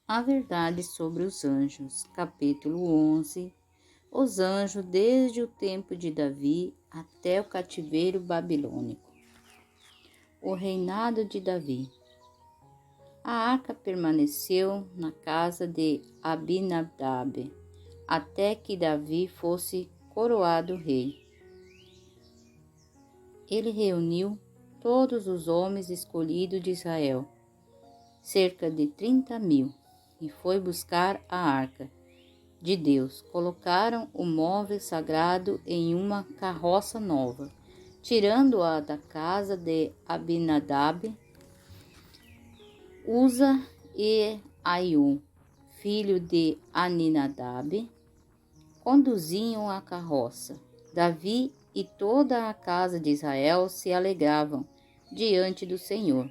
A verdade sobre os anjos, capítulo 11. Os anjos desde o tempo de Davi até o cativeiro babilônico. O reinado de Davi. A arca permaneceu na casa de Abinadab, até que Davi fosse coroado rei. Ele reuniu todos os homens escolhidos de Israel, cerca de 30.000, e foi buscar a arca de Deus. Colocaram o móvel sagrado em uma carroça nova, tirando-a da casa de Abinadab, Uza e Aiu, filho de Aminadab, conduziam a carroça. Davi e toda a casa de Israel se alegravam diante do Senhor,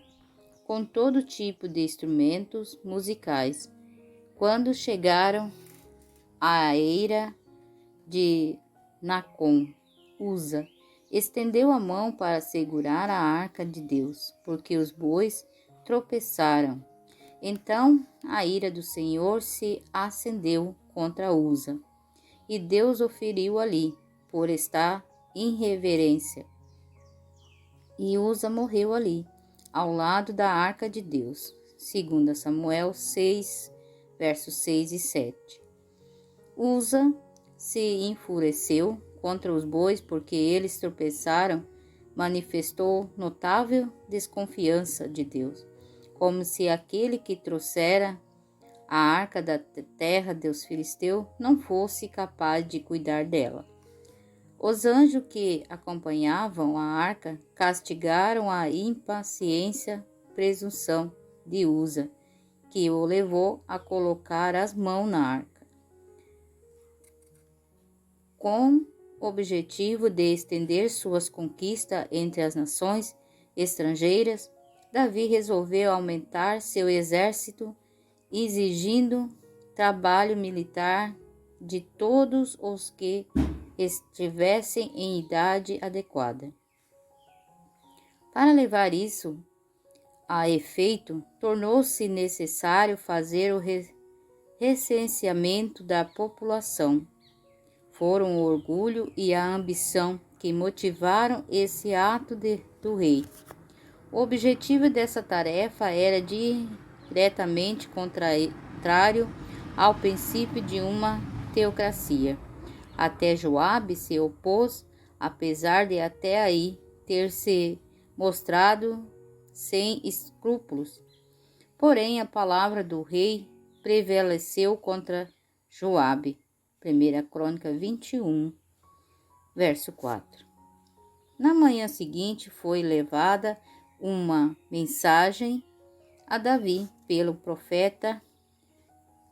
com todo tipo de instrumentos musicais. Quando chegaram à eira de Nacon, Uza estendeu a mão para segurar a arca de Deus, porque os bois tropeçaram. Então a ira do Senhor se acendeu contra Uza, e Deus o feriu ali, por esta irreverência. E Uza morreu ali, ao lado da arca de Deus. 2 Samuel 6, versos 6 e 7. Uza se enfureceu contra os bois porque eles tropeçaram, manifestou notável desconfiança de Deus, como se aquele que trouxera a arca da terra dos filisteus não fosse capaz de cuidar dela. Os anjos que acompanhavam a arca castigaram a impaciência, presunção de Uza, que o levou a colocar as mãos na arca, com o objetivo de estender suas conquistas entre as nações estrangeiras. Davi resolveu aumentar seu exército, exigindo trabalho militar de todos os que estivessem em idade adequada. Para levar isso a efeito, tornou-se necessário fazer o recenseamento da população. Foram o orgulho e a ambição que motivaram esse ato do rei. O objetivo dessa tarefa era diretamente contrário ao princípio de uma teocracia. Até Joabe se opôs, apesar de até aí ter se mostrado sem escrúpulos. Porém, a palavra do rei prevaleceu contra Joabe. 1 Crônica 21, verso 4. Na manhã seguinte foi levada uma mensagem a Davi pelo profeta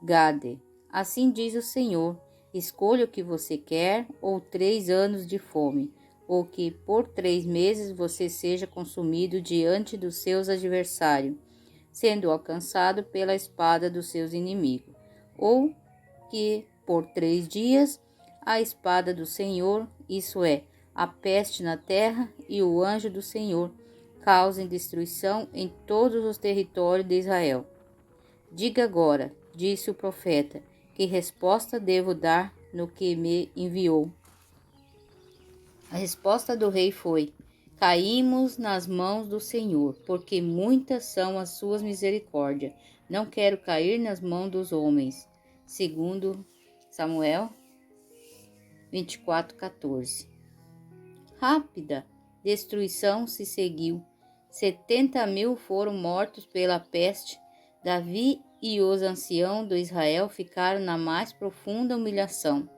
Gade. Assim diz o Senhor: escolha o que você quer, ou 3 anos de fome, ou que por 3 meses você seja consumido diante dos seus adversários, sendo alcançado pela espada dos seus inimigos, ou que por 3 dias a espada do Senhor, isso é, a peste na terra, e o anjo do Senhor causem destruição em todos os territórios de Israel. Diga agora, disse o profeta, que resposta devo dar no que me enviou? A resposta do rei foi: caímos nas mãos do Senhor, porque muitas são as suas misericórdias. Não quero cair nas mãos dos homens. 2 Samuel 24:14. Rápida destruição se seguiu. 70.000 foram mortos pela peste. Davi e os anciãos do Israel ficaram na mais profunda humilhação,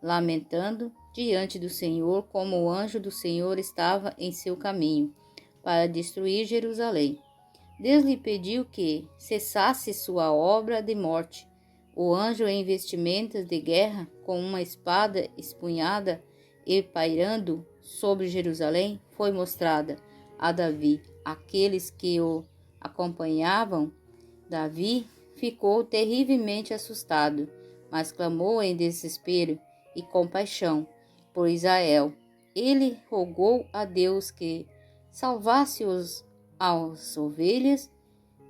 lamentando diante do Senhor como o anjo do Senhor estava em seu caminho para destruir Jerusalém. Deus lhe pediu que cessasse sua obra de morte. O anjo em vestimentas de guerra, com uma espada empunhada e pairando sobre Jerusalém, foi mostrada a Davi. Aqueles que o acompanhavam, Davi ficou terrivelmente assustado, mas clamou em desespero e compaixão por Israel. Ele rogou a Deus que salvasse as ovelhas.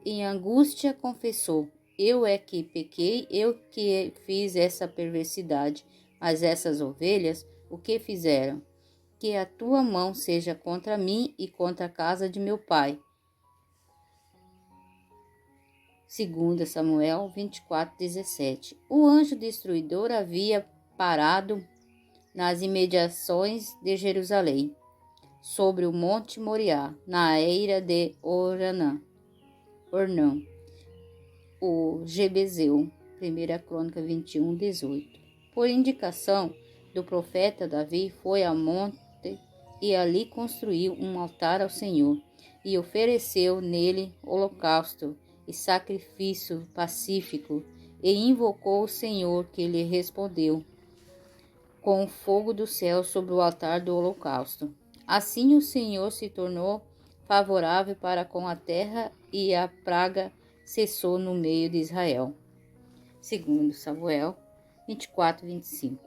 Em angústia confessou: eu é que pequei, eu que fiz essa perversidade. Mas essas ovelhas, o que fizeram? Que a tua mão seja contra mim e contra a casa de meu pai. 2 Samuel 24:17. O anjo destruidor havia parado nas imediações de Jerusalém, sobre o monte Moriá, na eira de Ornã, o Jebuseu. 1 Crônica 21:18. Por indicação do profeta Davi, foi ao monte e ali construiu um altar ao Senhor, e ofereceu nele holocausto e sacrifício pacífico, e invocou o Senhor, que lhe respondeu com o fogo do céu sobre o altar do holocausto. Assim o Senhor se tornou favorável para com a terra, e a praga cessou no meio de Israel. 2 Samuel 24:25.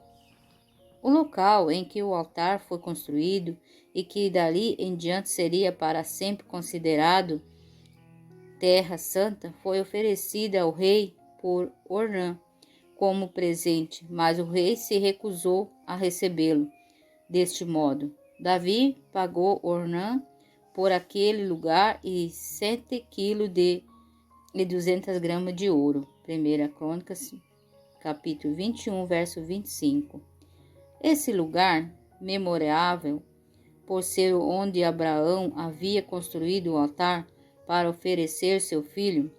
O local em que o altar foi construído e que dali em diante seria para sempre considerado terra santa foi oferecida ao rei por Ornã como presente, mas o rei se recusou a recebê-lo. Deste modo, Davi pagou Ornã por aquele lugar e 100 quilos e 200 gramas de ouro. 1 Crônicas, capítulo 21, verso 25. Esse lugar, memorável por ser onde Abraão havia construído o altar para oferecer seu filho,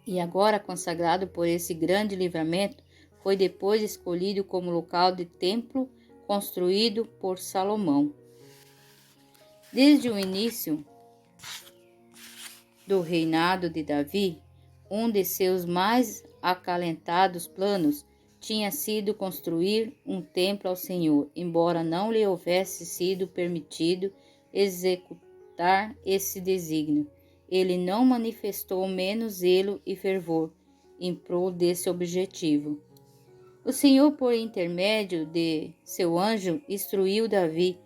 e agora consagrado por esse grande livramento, foi depois escolhido como local de templo construído por Salomão. Desde o início do reinado de Davi, um de seus mais acalentados planos tinha sido construir um templo ao Senhor, embora não lhe houvesse sido permitido executar esse desígnio. Ele não manifestou menos zelo e fervor em prol desse objetivo. O Senhor, por intermédio de seu anjo, instruiu Davi,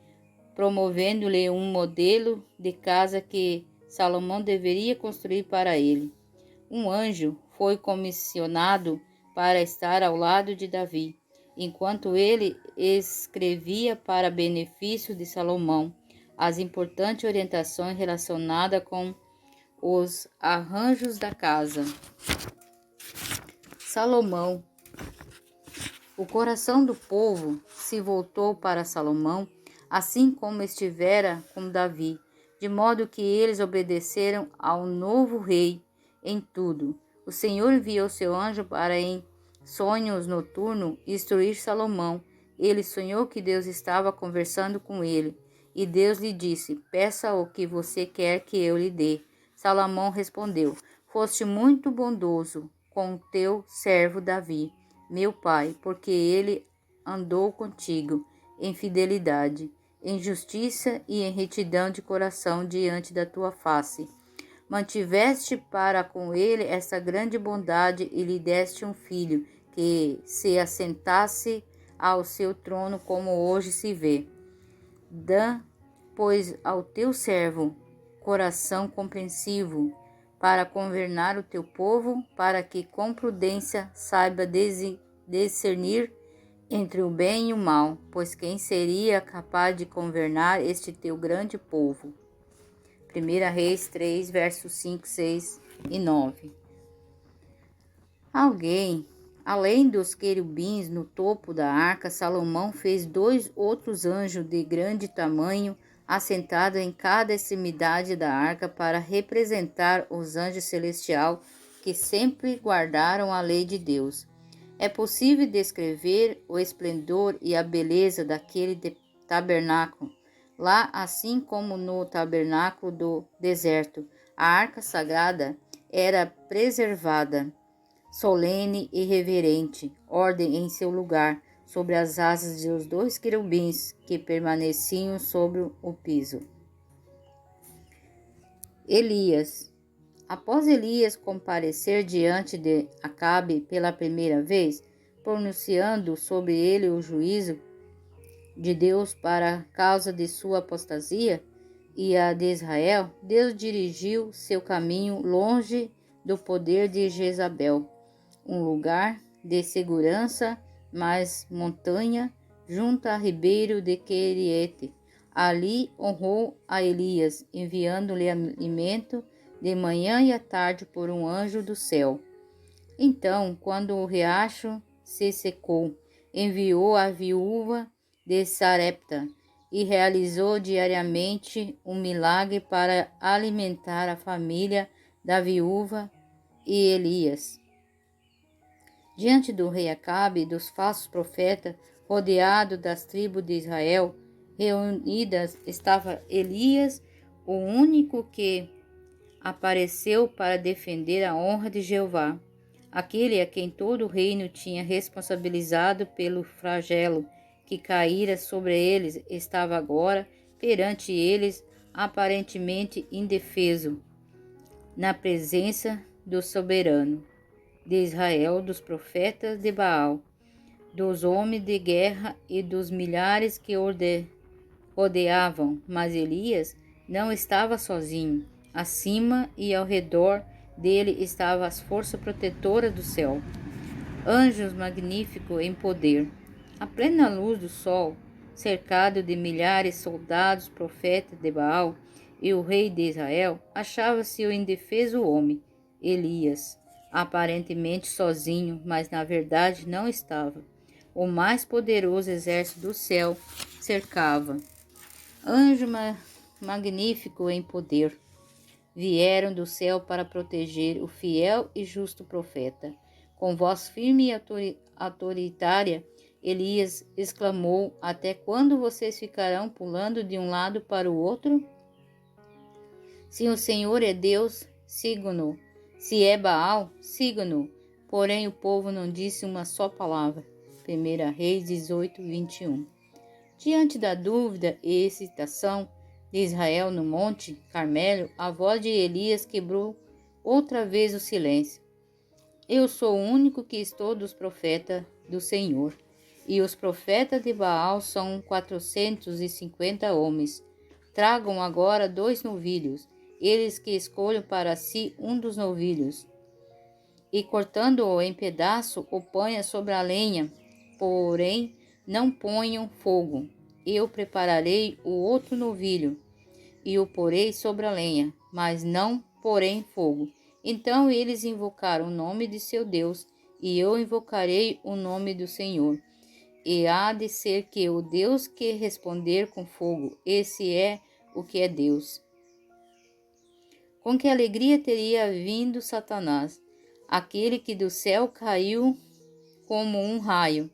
promovendo-lhe um modelo de casa que Salomão deveria construir para ele. Um anjo foi comissionado para estar ao lado de Davi, enquanto ele escrevia para benefício de Salomão as importantes orientações relacionadas com os arranjos da casa. Salomão. O coração do povo se voltou para Salomão, assim como estivera com Davi, de modo que eles obedeceram ao novo rei em tudo. O Senhor enviou seu anjo para, em sonhos noturnos, instruir Salomão. Ele sonhou que Deus estava conversando com ele, e Deus lhe disse: peça o que você quer que eu lhe dê. Salomão respondeu: foste muito bondoso com o teu servo Davi, meu pai, porque ele andou contigo em fidelidade, em justiça e em retidão de coração diante da tua face. Mantiveste para com ele essa grande bondade e lhe deste um filho, que se assentasse ao seu trono, como hoje se vê. Dá, pois, ao teu servo coração compreensivo, para governar o teu povo, para que com prudência saiba discernir entre o bem e o mal, pois quem seria capaz de governar este teu grande povo? 1 Reis 3, versos 5, 6 e 9. Além dos querubins no topo da arca, Salomão fez 2 outros anjos de grande tamanho, assentados em cada extremidade da arca, para representar os anjos celestiais que sempre guardaram a lei de Deus. É possível descrever o esplendor e a beleza daquele tabernáculo. Lá, assim como no tabernáculo do deserto, a arca sagrada era preservada, solene e reverente, ordem em seu lugar, sobre as asas dos 2 querubins que permaneciam sobre o piso. Elias. Após Elias comparecer diante de Acabe pela primeira vez, pronunciando sobre ele o juízo de Deus para causa de sua apostasia e a de Israel, Deus dirigiu seu caminho longe do poder de Jezabel, um lugar de segurança, mas montanha, junto a ribeiro de Queriete. Ali honrou a Elias, enviando-lhe alimento de manhã e à tarde por um anjo do céu. Então, quando o riacho se secou, enviou a viúva de Sarepta e realizou diariamente um milagre para alimentar a família da viúva e Elias. Diante do rei Acabe e dos falsos profetas, rodeado das tribos de Israel, reunidas estava Elias, o único que apareceu para defender a honra de Jeová, aquele a quem todo o reino tinha responsabilizado pelo flagelo que caíra sobre eles, estava agora perante eles aparentemente indefeso, na presença do soberano de Israel, dos profetas de Baal, dos homens de guerra e dos milhares que rodeavam. Mas Elias não estava sozinho. Acima e ao redor dele estavam as forças protetoras do céu, anjos magníficos em poder. À plena luz do sol, cercado de milhares de soldados profetas de Baal, e o rei de Israel, achava-se o indefeso homem, Elias, aparentemente sozinho, mas na verdade não estava. O mais poderoso exército do céu cercava. Anjo magnífico em poder vieram do céu para proteger o fiel e justo profeta. Com voz firme e autoritária, Elias exclamou: Até quando vocês ficarão pulando de um lado para o outro? Se o Senhor é Deus, sigam-no. Se é Baal, sigam-no. Porém o povo não disse uma só palavra. 1 Reis 18, 21. Diante da dúvida e excitação de Israel no monte Carmelo, a voz de Elias quebrou outra vez o silêncio. Eu sou o único que estou dos profetas do Senhor, e os profetas de Baal são 450 homens. Tragam agora 2 novilhos, eles que escolham para si um dos novilhos, e cortando-o em pedaço, o ponha sobre a lenha, porém não ponham fogo. Eu prepararei o outro novilho, e o porei sobre a lenha, mas não porém fogo. Então eles invocaram o nome de seu Deus, e eu invocarei o nome do Senhor. E há de ser que o Deus que responder com fogo, esse é o que é Deus. Com que alegria teria vindo Satanás, aquele que do céu caiu como um raio,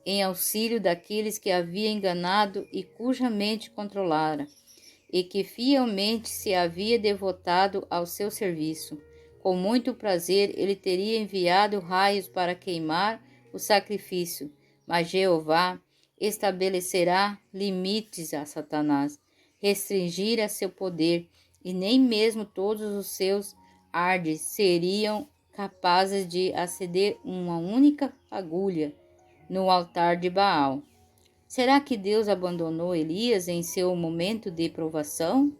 em auxílio daqueles que havia enganado e cuja mente controlara, e que fielmente se havia devotado ao seu serviço. Com muito prazer ele teria enviado raios para queimar o sacrifício, mas Jeová estabelecerá limites a Satanás, restringirá seu poder, e nem mesmo todos os seus ardes seriam capazes de acender uma única agulha no altar de Baal. Será que Deus abandonou Elias em seu momento de provação?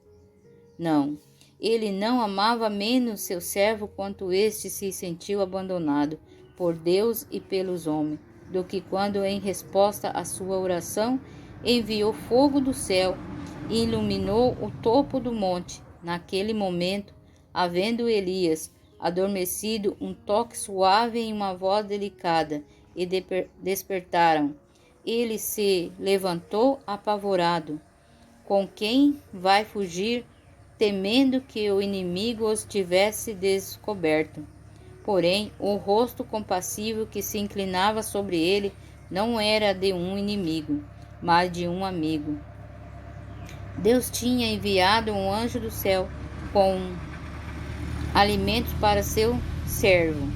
Não. Ele não amava menos seu servo quanto este se sentiu abandonado por Deus e pelos homens, do que quando, em resposta à sua oração, enviou fogo do céu e iluminou o topo do monte. Naquele momento, havendo Elias adormecido, um toque suave em uma voz delicada, e despertaram. Ele se levantou apavorado. Com quem vai fugir, temendo que o inimigo os tivesse descoberto? Porém, o rosto compassivo que se inclinava sobre ele não era de um inimigo, mas de um amigo. Deus tinha enviado um anjo do céu com alimentos para seu servo.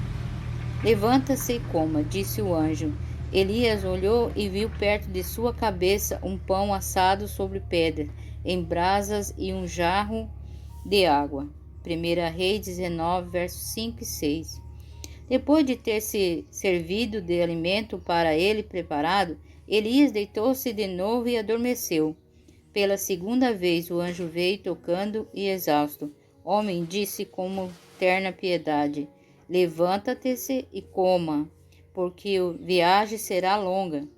Levanta-se e coma, disse o anjo. Elias olhou e viu perto de sua cabeça um pão assado sobre pedra, em brasas e um jarro de água. 1 Reis 19, versos 5 e 6. Depois de ter se servido de alimento para ele preparado, Elias deitou-se de novo e adormeceu. Pela segunda vez o anjo veio tocando e exausto. Homem, disse, como terna piedade. Levanta-te e coma, porque a viagem será longa.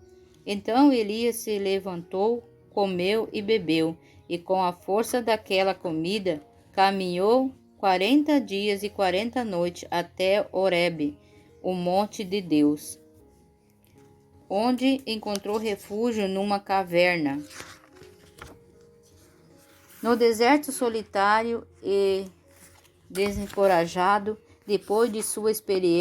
Então Elias se levantou, comeu e bebeu, e com a força daquela comida caminhou 40 dias e 40 noites até Horebe, o monte de Deus, onde encontrou refúgio numa caverna. No deserto solitário e desencorajado, depois de sua experiência